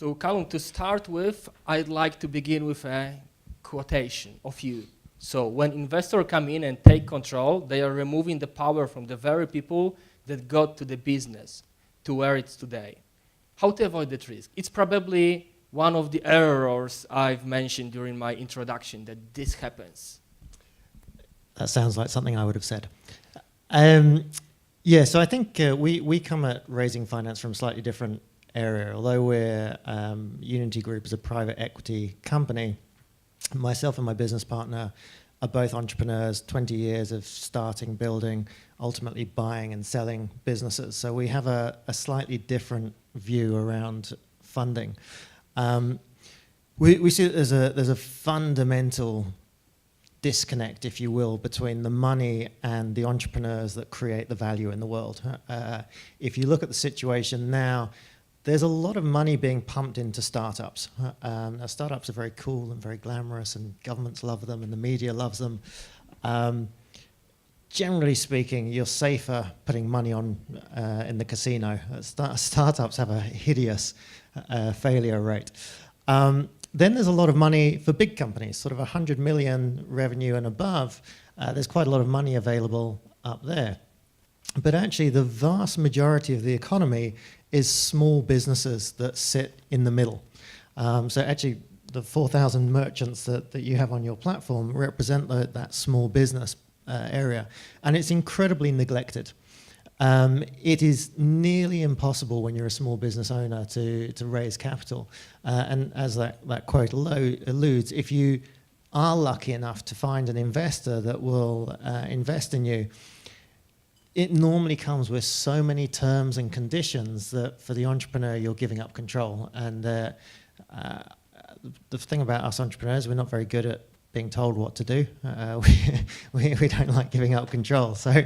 So Callum, to start with, I'd like to begin with a quotation of you. So when investors come in and take control, they are removing the power from the very people that got to the business to where it's today. How to avoid that risk? It's probably one of the errors I've mentioned during my introduction, that this happens. That sounds like something I would have said. So I think we come at raising finance from a slightly different area. Although we're Unity Group is a private equity company, myself and my business partner are both entrepreneurs, 20 years of starting, building, ultimately buying and selling businesses. So we have a slightly different view around funding. We see that there's a fundamental disconnect, if you will, between the money and the entrepreneurs that create the value in the world. If you look at the situation now, there's a lot of money being pumped into startups. Now startups are very cool and very glamorous, and governments love them and the media loves them. Generally speaking, you're safer putting money on in the casino. Startups have a hideous failure rate. Then there's a lot of money for big companies, sort of 100 million revenue and above. There's quite a lot of money available up there. But actually, the vast majority of the economy is small businesses that sit in the middle. So actually, the 4,000 merchants that you have on your platform represent that small business area. And it's incredibly neglected. It is nearly impossible when you're a small business owner to raise capital. And as that quote alludes, if you are lucky enough to find an investor that will invest in you, it normally comes with so many terms and conditions that for the entrepreneur, you're giving up control. And the thing about us entrepreneurs, we're not very good at being told what to do. We don't like giving up control. So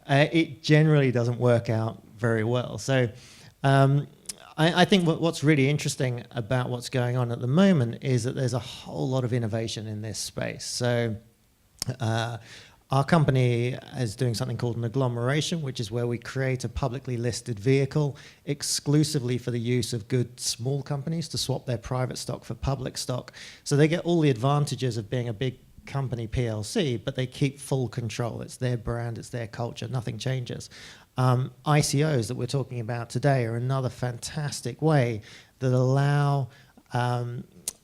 it generally doesn't work out very well. So I think what's really interesting about what's going on at the moment is that there's a whole lot of innovation in this space. So our company is doing something called an agglomeration, which is where we create a publicly listed vehicle exclusively for the use of good small companies to swap their private stock for public stock. So they get all the advantages of being a big company PLC, but they keep full control. It's their brand, it's their culture, nothing changes. ICOs that we're talking about today are another fantastic way that allow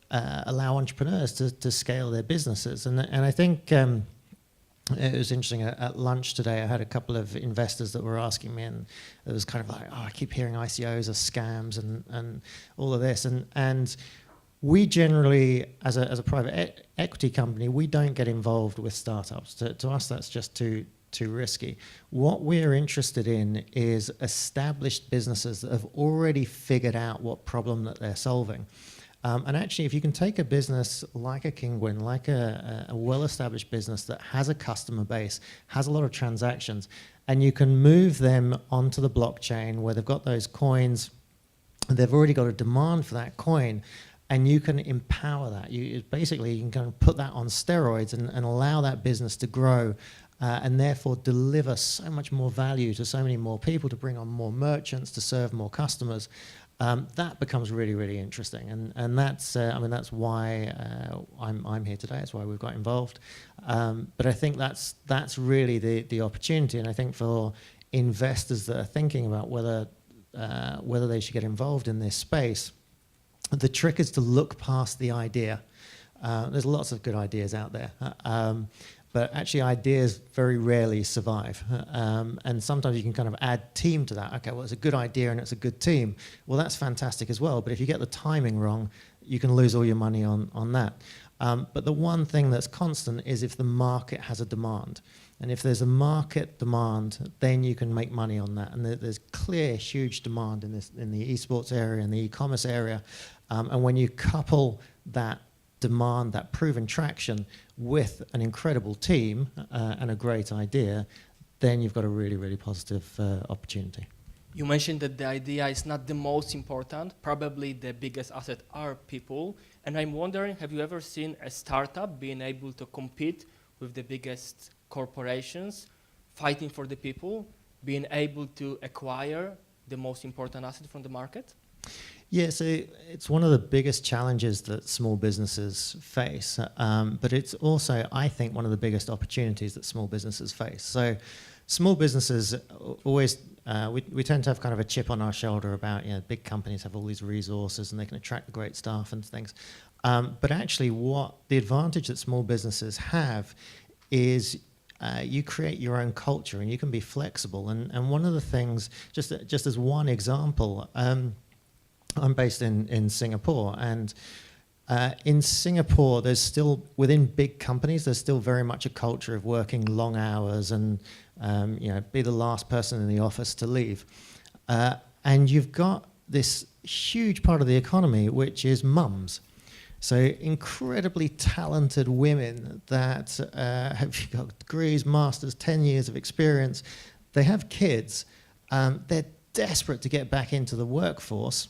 entrepreneurs to scale their businesses. And I think it was interesting, at lunch today, I had a couple of investors that were asking me, and it was kind of like, I keep hearing ICOs are scams and all of this. And we generally, as a private equity company, we don't get involved with startups. To us, that's just too risky. What we're interested in is established businesses that have already figured out what problem that they're solving. And actually, if you can take a business like a Kinguin, like a well-established business that has a customer base, has a lot of transactions, and you can move them onto the blockchain where they've got those coins, and they've already got a demand for that coin, and you can empower that. You can kind of put that on steroids and allow that business to grow, and therefore deliver so much more value to so many more people, to bring on more merchants, to serve more customers. That becomes really, really interesting, and that's why I'm here today. That's why we've got involved. But I think that's really the opportunity, and I think for investors that are thinking about whether they should get involved in this space, the trick is to look past the idea. There's lots of good ideas out there. But actually, ideas very rarely survive. And sometimes you can kind of add team to that. Okay, well, it's a good idea and it's a good team. Well, that's fantastic as well. But if you get the timing wrong, you can lose all your money on that. But the one thing that's constant is if the market has a demand. And if there's a market demand, then you can make money on that. And there's clear, huge demand in the esports area and the e-commerce area. And when you couple that demand, that proven traction, with an incredible team and a great idea, then you've got a really, really positive opportunity. You mentioned that the idea is not the most important. Probably the biggest asset are people. And I'm wondering, have you ever seen a startup being able to compete with the biggest corporations, fighting for the people, being able to acquire the most important asset from the market? Yeah, so it's one of the biggest challenges that small businesses face, but it's also, I think, one of the biggest opportunities that small businesses face. So small businesses always, we tend to have kind of a chip on our shoulder about, big companies have all these resources and they can attract great staff and things. But actually what the advantage that small businesses have is you create your own culture and you can be flexible. And one of the things, just as one example, I'm based in Singapore, and in Singapore, there's still, within big companies, there's still very much a culture of working long hours and be the last person in the office to leave. And you've got this huge part of the economy, which is mums. So incredibly talented women that have got degrees, masters, 10 years of experience. They have kids. They're desperate to get back into the workforce.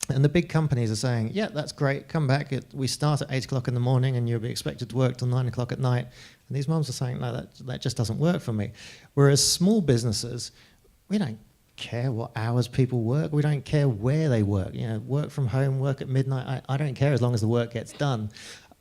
And the big companies are saying, yeah, that's great, come back. We start at 8 o'clock in the morning and you'll be expected to work till 9 o'clock at night. And these mums are saying, no, that just doesn't work for me. Whereas small businesses, we don't care what hours people work. We don't care where they work. Work from home, work at midnight. I don't care as long as the work gets done.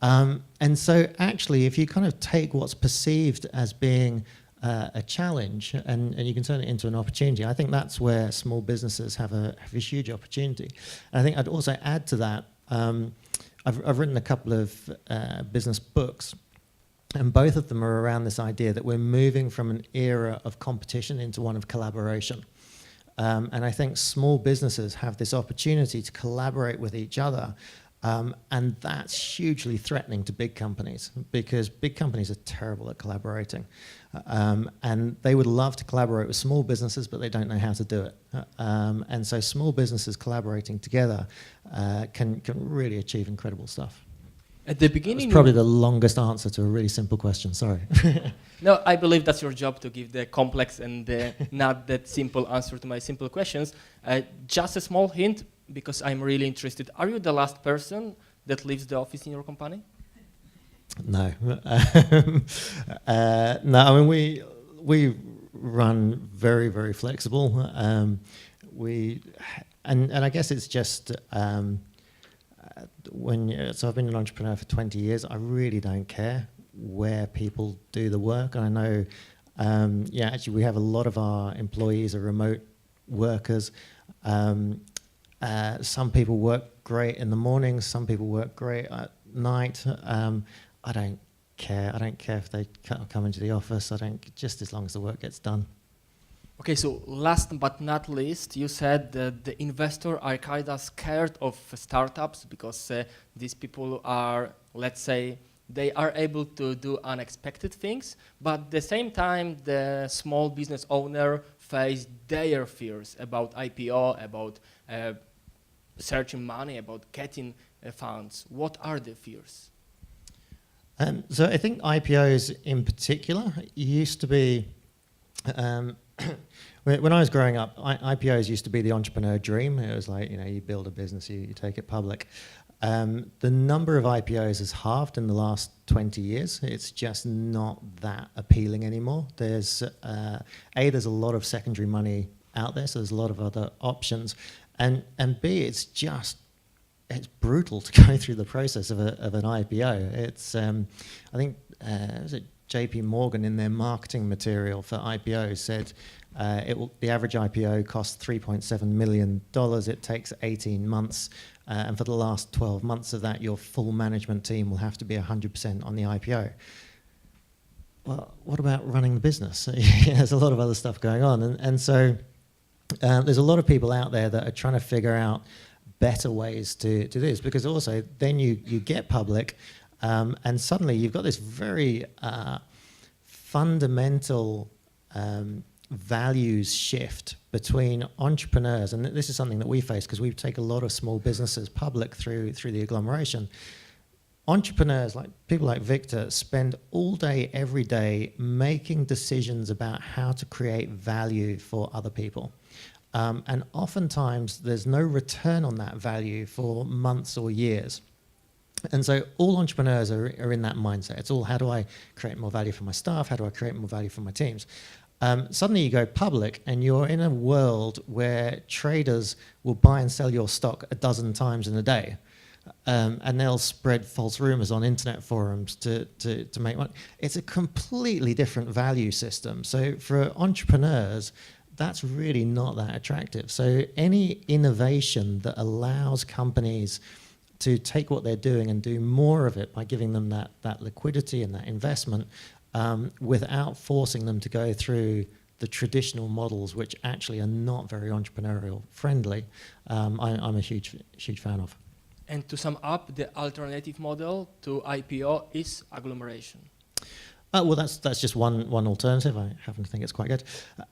And so actually, if you kind of take what's perceived as being a challenge and you can turn it into an opportunity, I think that's where small businesses have a huge opportunity. And I think I'd also add to that, I've written a couple of business books, and both of them are around this idea that we're moving from an era of competition into one of collaboration. And I think small businesses have this opportunity to collaborate with each other. And that's hugely threatening to big companies because big companies are terrible at collaborating. And they would love to collaborate with small businesses, but they don't know how to do it. And so small businesses collaborating together can really achieve incredible stuff. At the beginning, it's probably the longest answer to a really simple question, sorry. No, I believe that's your job, to give the complex and not that simple answer to my simple questions. Just a small hint, because I'm really interested. Are you the last person that leaves the office in your company? No. No, I mean, we run very, very flexible. And I guess it's just so I've been an entrepreneur for 20 years. I really don't care where people do the work. And I know, actually we have a lot of our employees are remote workers. Some people work great in the morning, some people work great at night. I don't care. I don't care if they come into the office. Just as long as the work gets done. Okay, so last but not least, you said that the investors are kind of scared of startups because these people are, let's say, they are able to do unexpected things, but at the same time, the small business owner face their fears about IPO, about searching money, about getting funds. What are the fears? So I think IPOs in particular used to be, when I was growing up, IPOs used to be the entrepreneur dream. It was like, you build a business, you take it public. The number of IPOs has halved in the last 20 years. It's just not that appealing anymore. There's a lot of secondary money out there, so there's a lot of other options. And B, it's brutal to go through the process of an IPO. It's, I think, was it JP Morgan in their marketing material for IPO said the average IPO costs $3.7 million. It takes 18 months. And for the last 12 months of that, your full management team will have to be 100% on the IPO. Well, what about running the business? There's a lot of other stuff going on. And so there's a lot of people out there that are trying to figure out better ways to do this, because also then you get public and suddenly you've got this very fundamental values shift between entrepreneurs, and this is something that we face because we take a lot of small businesses public through the agglomeration. Entrepreneurs, like people like Victor, spend all day, every day making decisions about how to create value for other people. And oftentimes there's no return on that value for months or years. And so all entrepreneurs are in that mindset. It's all, how do I create more value for my staff? How do I create more value for my teams? Suddenly you go public and you're in a world where traders will buy and sell your stock a dozen times in a day. And they'll spread false rumors on internet forums to make money. It's a completely different value system. So for entrepreneurs, that's really not that attractive. So any innovation that allows companies to take what they're doing and do more of it by giving them that liquidity and that investment, without forcing them to go through the traditional models, which actually are not very entrepreneurial friendly, I'm a huge fan of. And to sum up, the alternative model to IPO is agglomeration. Well, that's just one alternative. I happen to think it's quite good.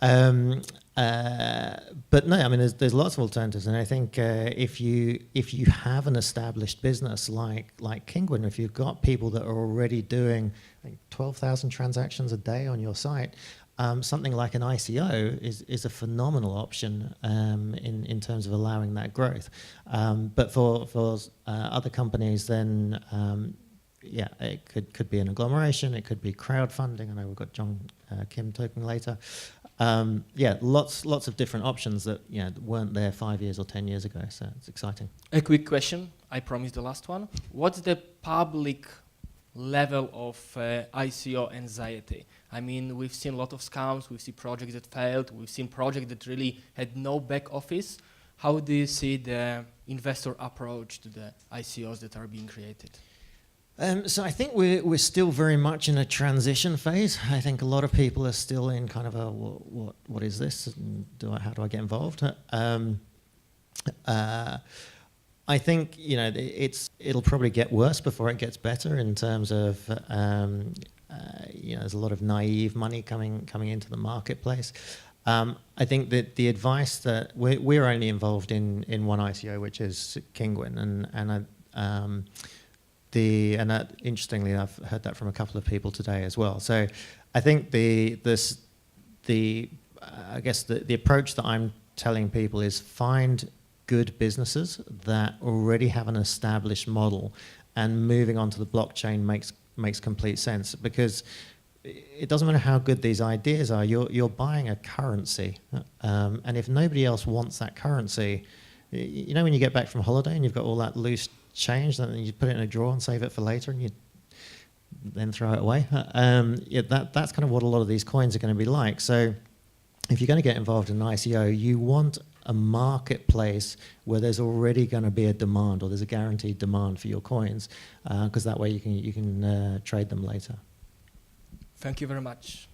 But no, I mean, there's lots of alternatives, and I think if you have an established business like Kinguin, if you've got people that are already doing 12,000 transactions a day on your site, something like an ICO is a phenomenal option in terms of allowing that growth. But for other companies, then yeah, it could be an agglomeration, it could be crowdfunding. I know we've got John Kim talking later. Yeah, lots of different options that weren't there 5 years or 10 years ago. So it's exciting. A quick question. I promised the last one. What's the public level of ICO anxiety? I mean, we've seen a lot of scams, we've seen projects that failed, we've seen projects that really had no back office. How do you see the investor approach to the ICOs that are being created? So I think we're still very much in a transition phase. I think a lot of people are still in kind of a what is this? And how do I get involved? I think it'll probably get worse before it gets better in terms of there's a lot of naive money coming into the marketplace. I think that the advice that we're only involved in one ICO, which is Kinguin, and that, interestingly, I've heard that from a couple of people today as well. So I think the approach that I'm telling people is find good businesses that already have an established model, and moving onto the blockchain makes complete sense, because it doesn't matter how good these ideas are, you're buying a currency, and if nobody else wants that currency, when you get back from holiday and you've got all that loose change, then you put it in a drawer and save it for later, and you then throw it away. That's kind of what a lot of these coins are going to be like. So if you're going to get involved in an ICO, you want a marketplace where there's already going to be a demand, or there's a guaranteed demand for your coins, because that way you can trade them later. Thank you very much.